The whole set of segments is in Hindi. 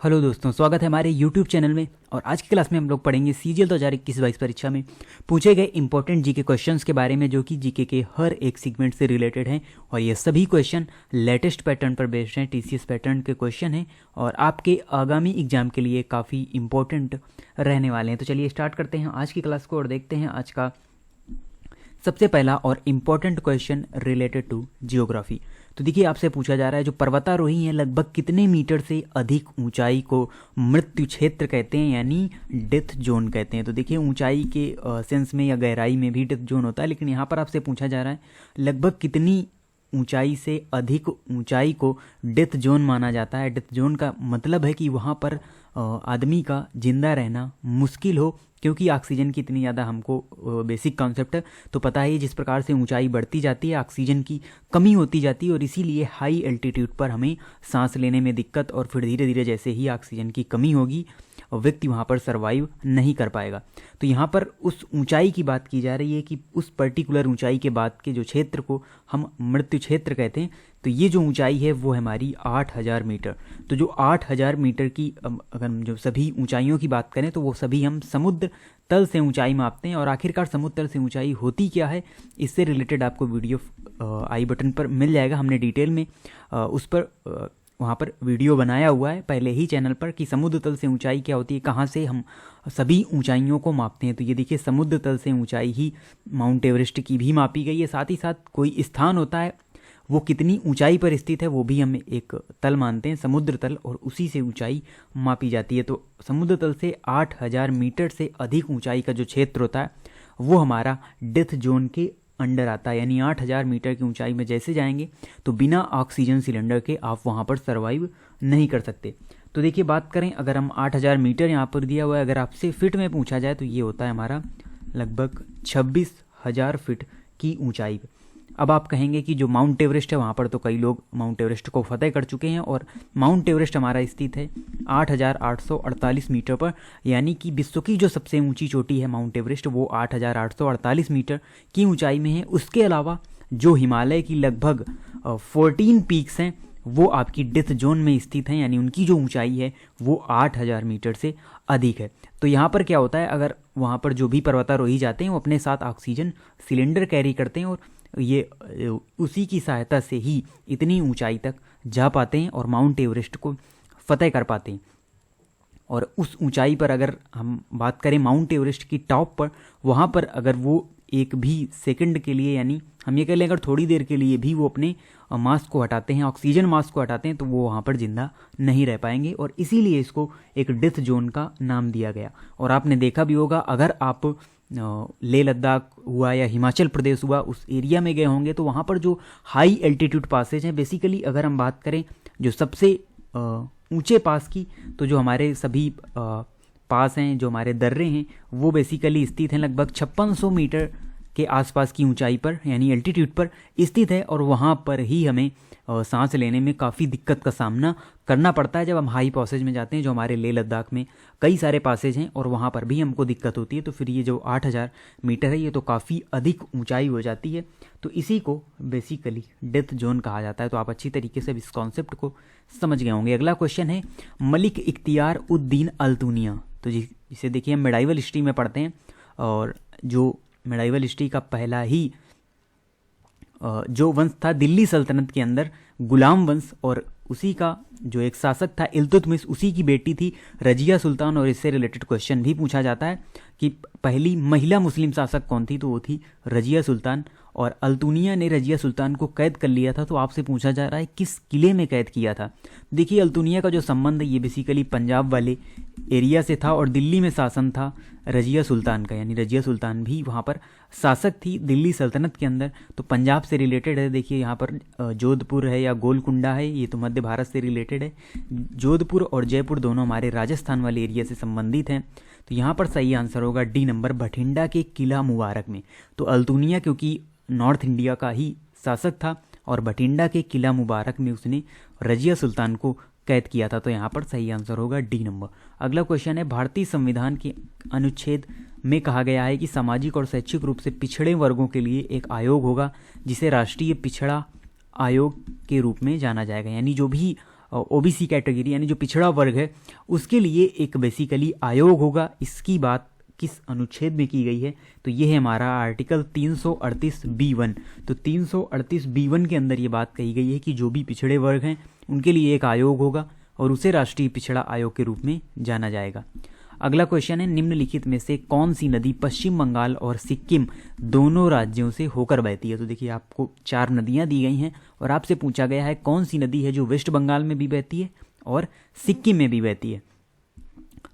हेलो दोस्तों, स्वागत है हमारे YouTube चैनल में। और आज की क्लास में हम लोग पढ़ेंगे CGL 2021-22 परीक्षा में पूछे गए इंपॉर्टेंट जीके क्वेश्चंस के बारे में, जो कि जीके के हर एक सेगमेंट से रिलेटेड हैं। और ये सभी क्वेश्चन लेटेस्ट पैटर्न पर बेस्ड हैं, TCS पैटर्न के क्वेश्चन हैं और आपके आगामी एग्जाम के लिए काफ़ी इंपॉर्टेंट रहने वाले हैं। तो चलिए स्टार्ट करते हैं आज की क्लास को और देखते हैं आज का सबसे पहला और important question related to geography. तो देखिए, आपसे पूछा जा रहा है जो पर्वतारोही हैं लगभग कितने मीटर से अधिक ऊंचाई को मृत्यु क्षेत्र कहते हैं, यानी डेथ जोन कहते हैं। तो देखिए, ऊंचाई के सेंस में या गहराई में भी डेथ जोन होता है, लेकिन यहाँ पर आपसे पूछा जा रहा है लगभग कितनी ऊंचाई से अधिक ऊंचाई को डेथ जोन माना जाता है। डेथ जोन का मतलब है कि वहाँ पर आदमी का जिंदा रहना मुश्किल हो, क्योंकि ऑक्सीजन की इतनी ज़्यादा हमको बेसिक कॉन्सेप्ट है तो पता है, जिस प्रकार से ऊंचाई बढ़ती जाती है ऑक्सीजन की कमी होती जाती है और इसीलिए हाई एल्टीट्यूड पर हमें सांस लेने में दिक्कत, और फिर धीरे धीरे जैसे ही ऑक्सीजन की कमी होगी व्यक्ति वहाँ पर सर्वाइव नहीं कर पाएगा। तो यहाँ पर उस ऊंचाई की बात की जा रही है कि उस पर्टिकुलर ऊंचाई के बाद के जो क्षेत्र को हम मृत्यु क्षेत्र कहते हैं। तो ये जो ऊंचाई है वो हमारी 8000 मीटर। तो जो 8000 मीटर की अगर हम जो सभी ऊंचाइयों की बात करें तो वो सभी हम समुद्र तल से ऊंचाई मापते हैं। और आखिरकार समुद्र तल से ऊंचाई होती क्या है, इससे रिलेटेड आपको वीडियो आई बटन पर मिल जाएगा। हमने डिटेल में उस पर वहाँ पर वीडियो बनाया हुआ है पहले ही चैनल पर कि समुद्र तल से ऊंचाई क्या होती है, कहाँ से हम सभी ऊंचाइयों को मापते हैं। तो ये देखिए, समुद्र तल से ऊंचाई ही माउंट एवरेस्ट की भी मापी गई है। साथ ही साथ कोई स्थान होता है, वो कितनी ऊंचाई पर स्थित है वो भी हम एक तल मानते हैं, समुद्र तल, और उसी से ऊंचाई मापी जाती है। तो समुद्र तल से 8000 मीटर से अधिक ऊंचाई का जो क्षेत्र होता है वो हमारा डेथ जोन के अंडर आता है। यानी 8000 मीटर की ऊंचाई में जैसे जाएंगे तो बिना ऑक्सीजन सिलेंडर के आप वहाँ पर सर्वाइव नहीं कर सकते। तो देखिए, बात करें अगर हम 8000 मीटर यहाँ पर दिया हुआ है, अगर आपसे फिट में पूछा जाए तो ये होता है हमारा लगभग 26,000 फिट की ऊंचाई। अब आप कहेंगे कि जो माउंट एवरेस्ट है वहाँ पर तो कई लोग माउंट एवरेस्ट को फतेह कर चुके हैं, और माउंट एवरेस्ट हमारा स्थित है 8848 मीटर पर। यानी कि विश्व की जो सबसे ऊंची चोटी है माउंट एवरेस्ट वो 8848 मीटर की ऊंचाई में है। उसके अलावा जो हिमालय की लगभग 14 पीक्स हैं वो आपकी डेथ जोन में स्थित हैं, यानी उनकी जो ऊंचाई है वो 8000 मीटर से अधिक है। तो यहाँ पर क्या होता है, अगर वहाँ पर जो भी पर्वतारोही जाते हैं वो अपने साथ ऑक्सीजन सिलेंडर कैरी करते हैं और ये उसी की सहायता से ही इतनी ऊंचाई तक जा पाते हैं और माउंट एवरेस्ट को फतेह कर पाते हैं। और उस ऊंचाई पर अगर हम बात करें माउंट एवरेस्ट की टॉप पर, वहाँ पर अगर वो एक भी सेकंड के लिए, यानी हम ये कह लें अगर थोड़ी देर के लिए भी वो अपने मास्क को हटाते हैं, ऑक्सीजन मास्क को हटाते हैं, तो वो वहाँ पर जिंदा नहीं रह पाएंगे। और इसीलिए इसको एक डेथ जोन का नाम दिया गया। और आपने देखा भी होगा, अगर आप लेह लद्दाख हुआ या हिमाचल प्रदेश हुआ उस एरिया में गए होंगे तो वहाँ पर जो हाई एल्टीट्यूड पासेज हैं, बेसिकली अगर हम बात करें जो सबसे ऊंचे पास की, तो जो हमारे सभी पास हैं, जो हमारे दर्रे हैं, वो बेसिकली स्थित हैं लगभग 5600 मीटर के आसपास की ऊंचाई पर, यानी एल्टीट्यूड पर स्थित है। और वहाँ पर ही हमें सांस लेने में काफ़ी दिक्कत का सामना करना पड़ता है जब हम हाई पासेज में जाते हैं। जो हमारे लेह लद्दाख में कई सारे पासेज हैं और वहाँ पर भी हमको दिक्कत होती है। तो फिर ये जो 8000 मीटर है ये तो काफ़ी अधिक ऊंचाई हो जाती है। तो इसी को बेसिकली डेथ जोन कहा जाता है। तो आप अच्छी तरीके से इस कॉन्सेप्ट को समझ गए होंगे। अगला क्वेश्चन है मलिक इख्तियार उद्दीन अल्तुनिया। तो जिसे देखिए हम मेडाइवल हिस्ट्री में पढ़ते हैं, और जो मेडाइवल हिस्ट्री का पहला ही जो वंश था दिल्ली सल्तनत के अंदर गुलाम वंश, और उसी का जो एक शासक था इल्तुतमिश, उसी की बेटी थी रजिया सुल्तान। और इससे रिलेटेड क्वेश्चन भी पूछा जाता है कि पहली महिला मुस्लिम शासक कौन थी, तो वो थी रजिया सुल्तान। और अल्तुनिया ने रजिया सुल्तान को कैद कर लिया था। तो आपसे पूछा जा रहा है किस किले में कैद किया था। देखिए, अल्तुनिया का जो संबंध है ये बेसिकली पंजाब वाले एरिया से था, और दिल्ली में शासन था रजिया सुल्तान का, यानी रजिया सुल्तान भी वहाँ पर शासक थी दिल्ली सल्तनत के अंदर। तो पंजाब से रिलेटेड है। देखिए, यहाँ पर जोधपुर है या गोलकुंडा है, ये तो मध्य भारत से रिलेटेड है। जोधपुर और जयपुर दोनों हमारे राजस्थान वाले एरिया से संबंधित हैं। तो यहाँ पर सही आंसर होगा डी नंबर, भटिंडा के किला मुबारक में। तो अल्तुनिया क्योंकि नॉर्थ इंडिया का ही शासक था और भटिंडा के किला मुबारक में उसने रजिया सुल्तान को कैद किया था। तो यहाँ पर सही आंसर होगा डी नंबर। अगला क्वेश्चन है भारतीय संविधान के अनुच्छेद में कहा गया है कि सामाजिक और शैक्षिक रूप से पिछड़े वर्गों के लिए एक आयोग होगा जिसे राष्ट्रीय पिछड़ा आयोग के रूप में जाना जाएगा। यानी जो भी ओबीसी कैटेगरी यानी जो पिछड़ा वर्ग है उसके लिए एक बेसिकली आयोग होगा। इसकी बात किस अनुच्छेद में की गई है, तो ये है हमारा आर्टिकल 338B1। तो 338B1 के अंदर ये बात कही गई है कि जो भी पिछड़े वर्ग हैं उनके लिए एक आयोग होगा और उसे राष्ट्रीय पिछड़ा आयोग के रूप में जाना जाएगा। अगला क्वेश्चन है, निम्नलिखित में से कौन सी नदी पश्चिम बंगाल और सिक्किम दोनों राज्यों से होकर बहती है। तो देखिए आपको 4 नदियां दी गई हैं और आपसे पूछा गया है कौन सी नदी है जो वेस्ट बंगाल में भी बहती है और सिक्किम में भी बहती है।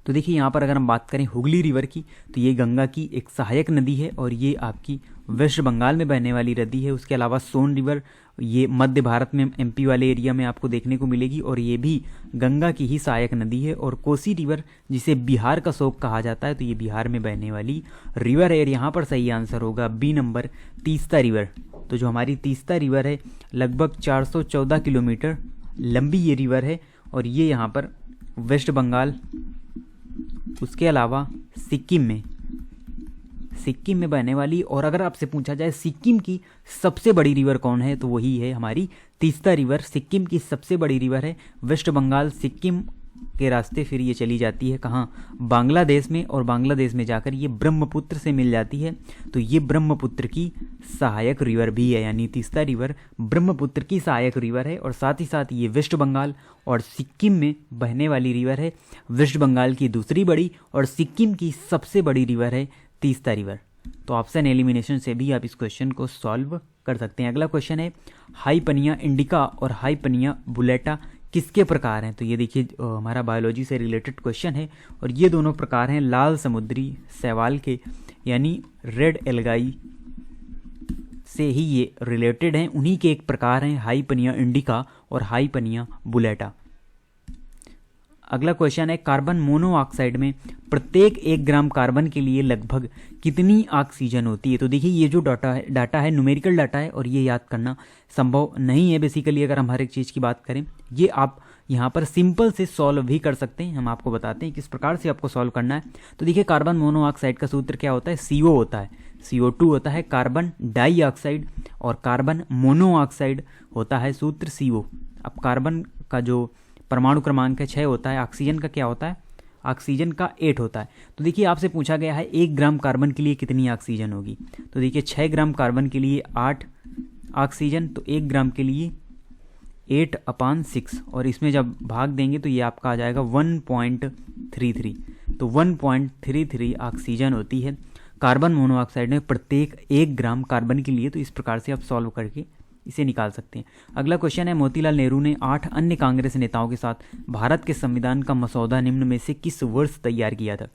तो देखिए यहाँ पर अगर हम बात करें हुगली रिवर की, तो ये गंगा की एक सहायक नदी है और ये आपकी वेस्ट बंगाल में बहने वाली नदी है। उसके अलावा सोन रिवर ये मध्य भारत में एमपी वाले एरिया में आपको देखने को मिलेगी और ये भी गंगा की ही सहायक नदी है। और कोसी रिवर जिसे बिहार का शोक कहा जाता है, तो ये बिहार में बहने वाली रिवर है। और यहाँ पर सही आंसर होगा बी नंबर, तीस्ता रिवर। तो जो हमारी तीस्ता रिवर है लगभग 414 किलोमीटर लंबी ये रिवर है और ये यहाँ पर वेस्ट बंगाल, उसके अलावा सिक्किम में बहने वाली। और अगर आपसे पूछा जाए सिक्किम की सबसे बड़ी रिवर कौन है, तो वही है हमारी तीस्ता रिवर। सिक्किम की सबसे बड़ी रिवर है। वेस्ट बंगाल सिक्किम के रास्ते फिर ये चली जाती है कहाँ, बांग्लादेश में, और बांग्लादेश में जाकर ये ब्रह्मपुत्र से मिल जाती है। तो ये ब्रह्मपुत्र की सहायक रिवर भी है, यानी तीस्ता रिवर ब्रह्मपुत्र की सहायक रिवर है। और साथ ही साथ ये वेस्ट बंगाल और सिक्किम में बहने वाली रिवर है। वेस्ट बंगाल की दूसरी बड़ी और सिक्किम की सबसे बड़ी रिवर है तीस्ता रिवर। तो ऑप्शन एलिमिनेशन से भी आप इस क्वेश्चन को सॉल्व कर सकते हैं। अगला क्वेश्चन है, हाइपनिया इंडिका और हाइपनिया बुलेटा किसके प्रकार हैं। तो ये देखिए हमारा बायोलॉजी से रिलेटेड क्वेश्चन है और ये दोनों प्रकार हैं लाल समुद्री शैवाल के, यानी रेड एल्गाई से ही ये रिलेटेड हैं। उन्हीं के एक प्रकार हैं हाइपनिया इंडिका और हाइपनिया बुलेटा। अगला क्वेश्चन है, कार्बन मोनोऑक्साइड में प्रत्येक 1 ग्राम कार्बन के लिए लगभग कितनी ऑक्सीजन होती है। तो देखिए ये जो डाटा है न्यूमेरिकल डाटा है और ये याद करना संभव नहीं है बेसिकली। अगर हम हर एक चीज़ की बात करें, ये आप यहाँ पर सिंपल से सॉल्व भी कर सकते हैं। हम आपको बताते हैं किस प्रकार से आपको सॉल्व करना है। तो देखिए कार्बन मोनोऑक्साइड का सूत्र क्या होता है, CO होता है, CO2 होता है, कार्बन डाइऑक्साइड और कार्बन मोनोऑक्साइड होता है सूत्र CO। अब कार्बन का जो परमाणु क्रमांक है 6 होता है, ऑक्सीजन का क्या होता है, ऑक्सीजन का 8 होता है। तो देखिए आपसे पूछा गया है 1 ग्राम कार्बन के लिए कितनी ऑक्सीजन होगी। तो देखिए 6 ग्राम कार्बन के लिए 8 ऑक्सीजन, तो 1 ग्राम के लिए 8/6 और इसमें जब भाग देंगे तो ये आपका आ जाएगा 1.33। तो 1.33 ऑक्सीजन होती है कार्बन मोनोऑक्साइड में प्रत्येक 1 ग्राम कार्बन के लिए। तो इस प्रकार से आप सॉल्व करके इसे निकाल सकते हैं। अगला क्वेश्चन है, मोतीलाल नेहरू ने 8 अन्य कांग्रेस नेताओं के साथ भारत के संविधान का मसौदा निम्न में से किस वर्ष तैयार किया था,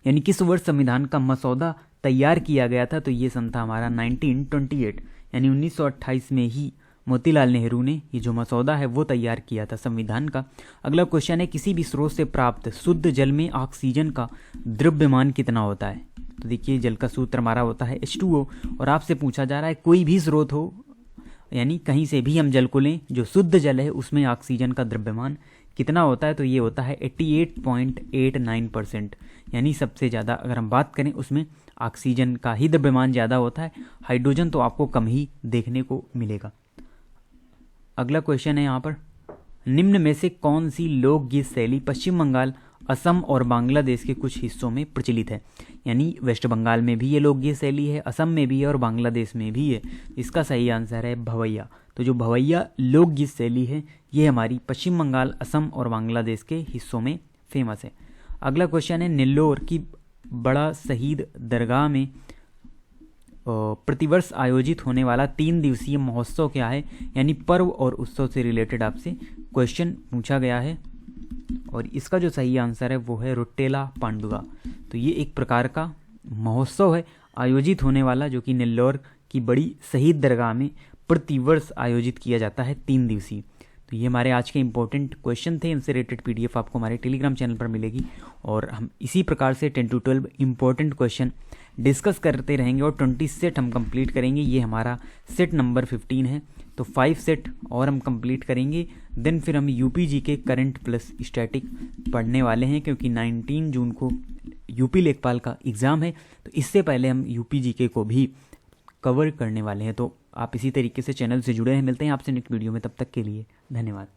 यानी किस वर्ष संविधान का मसौदा तैयार किया गया था। तो ये सन था हमारा 1928, यानी 1928 में ही मोतीलाल नेहरू ने ये जो मसौदा है वो तैयार किया था संविधान का। अगला क्वेश्चन है, किसी भी स्रोत से प्राप्त शुद्ध जल में ऑक्सीजन का द्रव्यमान कितना होता है। तो देखिए जल का सूत्र हमारा होता है H2O और आपसे पूछा जा रहा है कोई भी स्रोत हो, यानी कहीं से भी हम जल को लें, जो शुद्ध जल है उसमें ऑक्सीजन का द्रव्यमान कितना होता है। तो ये होता है 88.89%, यानी सबसे ज़्यादा अगर हम बात करें उसमें ऑक्सीजन का ही द्रव्यमान ज़्यादा होता है, हाइड्रोजन तो आपको कम ही देखने को मिलेगा। अगला क्वेश्चन है यहाँ पर, निम्न में से कौन सी लोकगीत शैली पश्चिम बंगाल, असम और बांग्लादेश के कुछ हिस्सों में प्रचलित है। यानी वेस्ट बंगाल में भी ये लोकगीत शैली है, असम में भी है और बांग्लादेश में भी है। इसका सही आंसर है भवैया। तो जो भवैया लोकगीत शैली है ये हमारी पश्चिम बंगाल, असम और बांग्लादेश के हिस्सों में फेमस है। अगला क्वेश्चन है, नेल्लोर की बड़ा शहीद दरगाह में प्रतिवर्ष आयोजित होने वाला 3 दिवसीय महोत्सव क्या है, यानी पर्व और उत्सव से रिलेटेड आपसे क्वेश्चन पूछा गया है और इसका जो सही आंसर है वो है रोटेला पांडुगा। तो ये एक प्रकार का महोत्सव है आयोजित होने वाला, जो कि नेल्लोर की बड़ी शहीद दरगाह में प्रतिवर्ष आयोजित किया जाता है 3 दिवसीय। तो ये हमारे आज के इंपॉर्टेंट क्वेश्चन थे। इनसे रिलेटेड PDF आपको हमारे टेलीग्राम चैनल पर मिलेगी और हम इसी प्रकार से 10 to 12 इंपॉर्टेंट क्वेश्चन डिस्कस करते रहेंगे और 20 सेट हम कंप्लीट करेंगे। ये हमारा सेट नंबर 15 है, तो 5 सेट और हम कंप्लीट करेंगे। देन फिर हम UPG के करंट प्लस स्टैटिक पढ़ने वाले हैं, क्योंकि 19 जून को यूपी लेखपाल का एग्ज़ाम है, तो इससे पहले हम UPG को भी कवर करने वाले हैं। तो आप इसी तरीके से चैनल से जुड़े हैं। मिलते हैं आपसे नेक्स्ट वीडियो में, तब तक के लिए धन्यवाद।